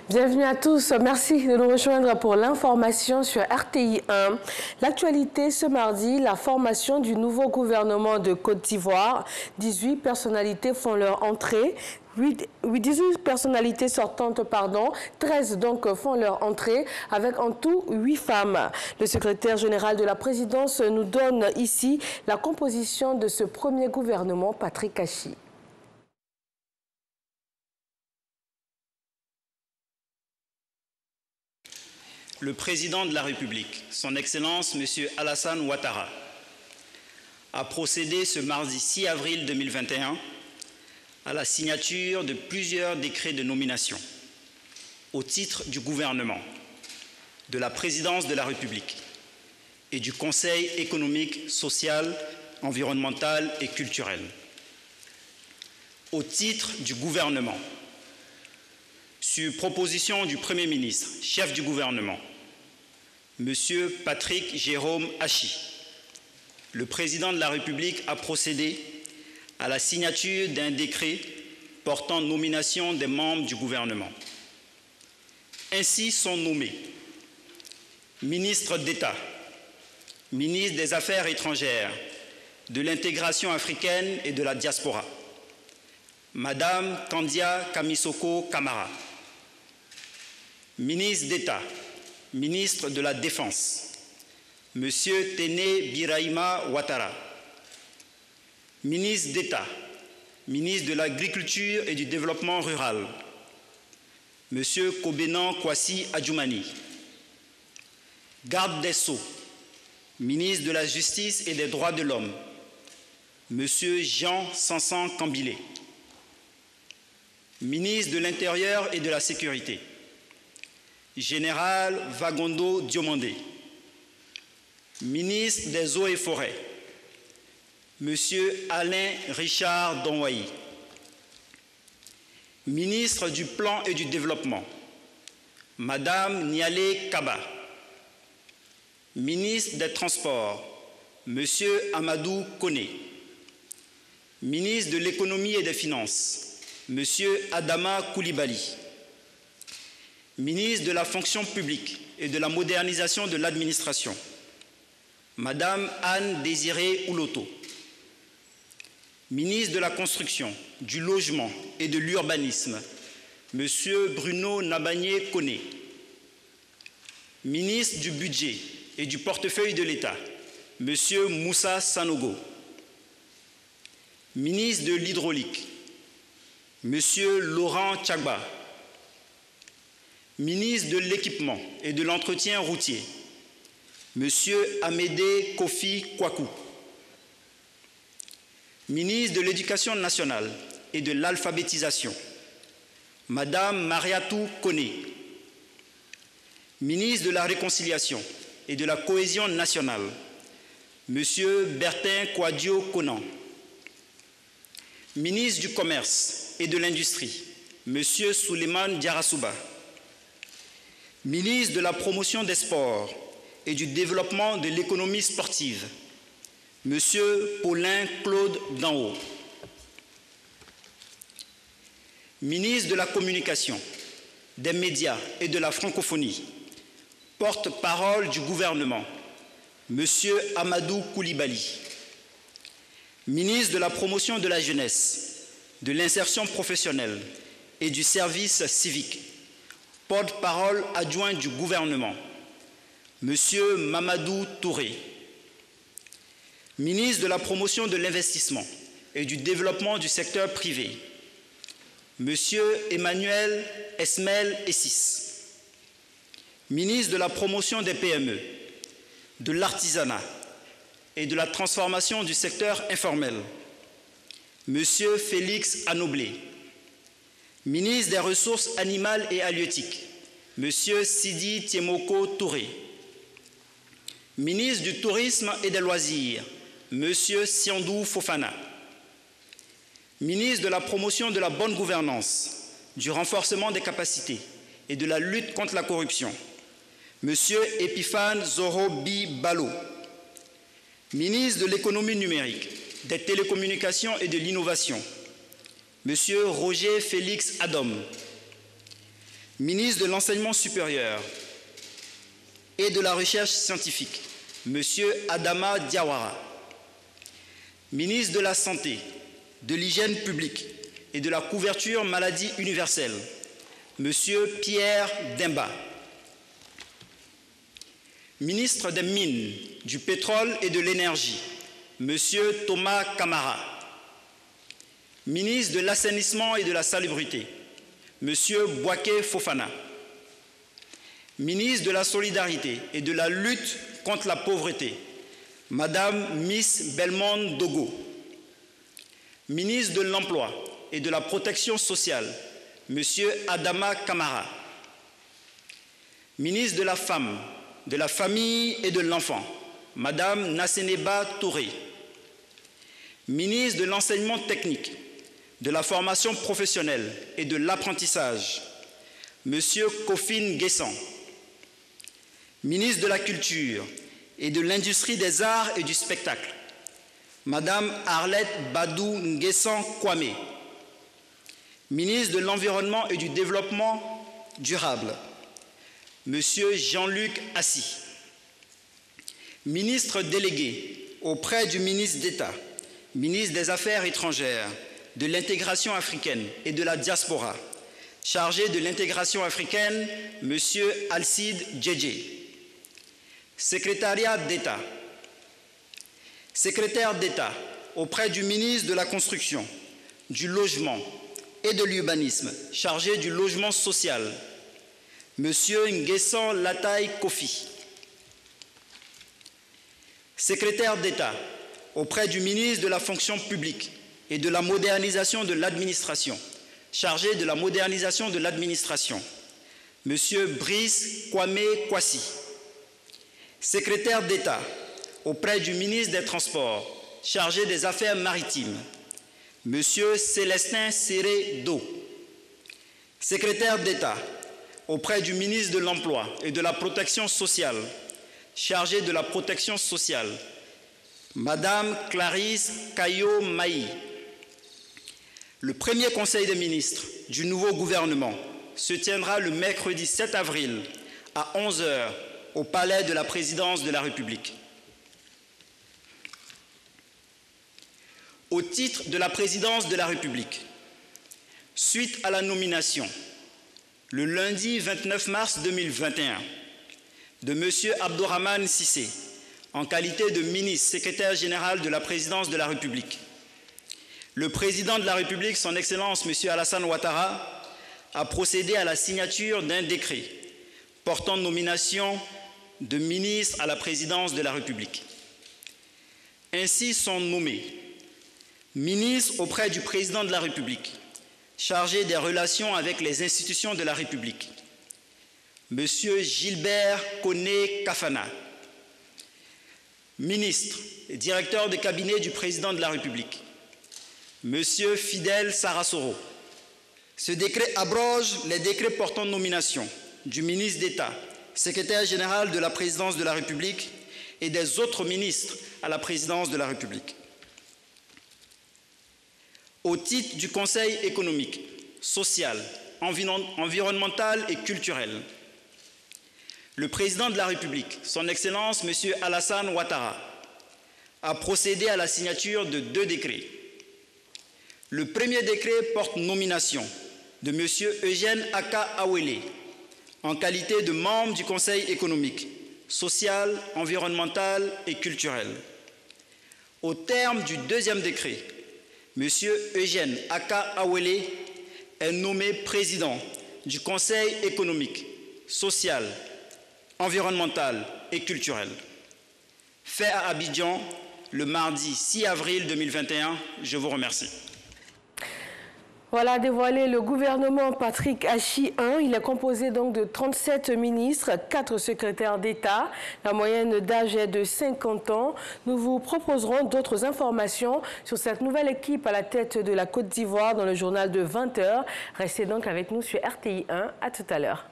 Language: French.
Bienvenue à tous. Merci de nous rejoindre pour l'information sur RTI 1. L'actualité ce mardi, la formation du nouveau gouvernement de Côte d'Ivoire. 18 personnalités font leur entrée. 18 personnalités sortantes, 13 donc font leur entrée, avec en tout 8 femmes. Le secrétaire général de la présidence nous donne ici la composition de ce premier gouvernement, Patrick Kachi. Le président de la République, son Excellence M. Alassane Ouattara, a procédé ce mardi 6 avril 2021 à la signature de plusieurs décrets de nomination au titre du gouvernement, de la présidence de la République et du Conseil économique, social, environnemental et culturel. Au titre du gouvernement, sur proposition du Premier ministre, chef du gouvernement, M. Patrick Jérôme Hachi, le président de la République a procédé à la signature d'un décret portant nomination des membres du gouvernement. Ainsi sont nommés ministre d'État, ministre des Affaires étrangères, de l'intégration africaine et de la diaspora, Madame Kandia Kamisoko Kamara, ministre d'État, ministre de la Défense, Monsieur Téné Birahima Ouattara, ministre d'État, ministre de l'Agriculture et du Développement rural, Monsieur Kobenan Kwasi Adjoumani, garde des Sceaux, ministre de la Justice et des Droits de l'Homme, Monsieur Jean Sansan Kambilé, ministre de l'Intérieur et de la Sécurité, Général Vagondo Diomandé, ministre des Eaux et Forêts, Monsieur Alain Richard Donwayi, ministre du Plan et du Développement, Madame Nialé Kaba, ministre des Transports, Monsieur Amadou Koné, ministre de l'Économie et des Finances, Monsieur Adama Koulibaly, ministre de la Fonction publique et de la modernisation de l'administration, Madame Anne Désirée Ouloto, ministre de la Construction, du Logement et de l'Urbanisme, Monsieur Bruno Nabagné Koné, ministre du Budget et du Portefeuille de l'État, Monsieur Moussa Sanogo, ministre de l'Hydraulique, Monsieur Laurent Tchagba, ministre de l'Équipement et de l'Entretien routier, Monsieur Amédé Kofi Kwaku, ministre de l'Éducation nationale et de l'Alphabétisation, Madame Mariatou Koné, ministre de la Réconciliation et de la Cohésion nationale, Monsieur Bertin Kouadio Konan, ministre du Commerce et de l'Industrie, Monsieur Souleymane Diarasouba, ministre de la Promotion des Sports et du Développement de l'économie sportive, Monsieur Paulin Claude Danhaut, ministre de la Communication, des Médias et de la Francophonie, porte-parole du gouvernement, Monsieur Amadou Koulibaly, ministre de la Promotion de la Jeunesse, de l'Insertion professionnelle et du Service civique, porte-parole adjoint du gouvernement, Monsieur Mamadou Touré, ministre de la Promotion de l'Investissement et du Développement du secteur privé, Monsieur Emmanuel Esmel Essis, ministre de la Promotion des PME, de l'Artisanat et de la Transformation du secteur informel, Monsieur Félix Anoblé, ministre des Ressources animales et halieutiques, Monsieur Sidi Tiemoko Touré, ministre du Tourisme et des Loisirs, Monsieur Siandou Fofana, ministre de la Promotion de la bonne gouvernance, du renforcement des capacités et de la lutte contre la corruption, Monsieur Epiphane Zorobi Balo, ministre de l'économie numérique, des télécommunications et de l'innovation, Monsieur Roger Félix Adom, Ministre de l'Enseignement supérieur et de la Recherche scientifique, M. Adama Diawara. Ministre de la Santé, de l'Hygiène publique et de la couverture maladie universelle, M. Pierre Demba. Ministre des Mines, du Pétrole et de l'Énergie, M. Thomas Kamara. Ministre de l'Assainissement et de la Salubrité, M. Bouaké Fofana. Ministre de la Solidarité et de la Lutte contre la pauvreté, Madame Miss Belmond Dogo. Ministre de l'Emploi et de la Protection sociale, M. Adama Kamara. Ministre de la Femme, de la Famille et de l'Enfant, Madame Nasseneba Touré. Ministre de l'Enseignement technique, de la formation professionnelle et de l'apprentissage, M. Kofin Guessan. Ministre de la Culture et de l'Industrie des Arts et du Spectacle, Madame Arlette Badou Nguessan Kwame. Ministre de l'Environnement et du Développement durable, Monsieur Jean-Luc Assis. Ministre délégué auprès du ministre d'État, ministre des Affaires étrangères, de l'intégration africaine et de la diaspora, chargé de l'intégration africaine, Monsieur Alcide Djedje. Secrétariat d'État. Secrétaire d'État auprès du ministre de la Construction, du Logement et de l'Urbanisme, chargé du logement social, Monsieur Nguessan Lataï Kofi. Secrétaire d'État auprès du ministre de la Fonction publique et de la modernisation de l'administration, chargé de la modernisation de l'administration, Monsieur Brice Kwame Kwasi. Secrétaire d'État auprès du ministre des Transports, chargé des Affaires maritimes, Monsieur Célestin Serré-Do. Secrétaire d'État auprès du ministre de l'Emploi et de la Protection sociale, chargé de la protection sociale, Madame Clarisse Caillot-Maï. Le premier Conseil des ministres du nouveau gouvernement se tiendra le mercredi 7 avril à 11 h au Palais de la Présidence de la République. Au titre de la Présidence de la République, suite à la nomination, le lundi 29 mars 2021, de M. Abdourahmane Cissé, en qualité de ministre secrétaire général de la Présidence de la République, le Président de la République, son Excellence M. Alassane Ouattara, a procédé à la signature d'un décret portant nomination de ministres à la Présidence de la République. Ainsi sont nommés ministres auprès du Président de la République, chargé des relations avec les institutions de la République, M. Gilbert Koné Kafana, ministre et directeur de cabinet du Président de la République, M. Fidel Sarasoro. Ce décret abroge les décrets portant nomination du ministre d'État, secrétaire général de la Présidence de la République et des autres ministres à la Présidence de la République. Au titre du Conseil économique, social, environnemental et culturel, le Président de la République, son Excellence M. Alassane Ouattara, a procédé à la signature de 2 décrets. Le premier décret porte nomination de M. Eugène Aka Awele en qualité de membre du Conseil économique, social, environnemental et culturel. Au terme du deuxième décret, M. Eugène Aka Awele est nommé président du Conseil économique, social, environnemental et culturel. Fait à Abidjan le mardi 6 avril 2021. Je vous remercie. Voilà dévoilé le gouvernement Patrick Achi 1. Il est composé donc de 37 ministres, 4 secrétaires d'État. La moyenne d'âge est de 50 ans. Nous vous proposerons d'autres informations sur cette nouvelle équipe à la tête de la Côte d'Ivoire dans le journal de 20 h. Restez donc avec nous sur RTI 1. À tout à l'heure.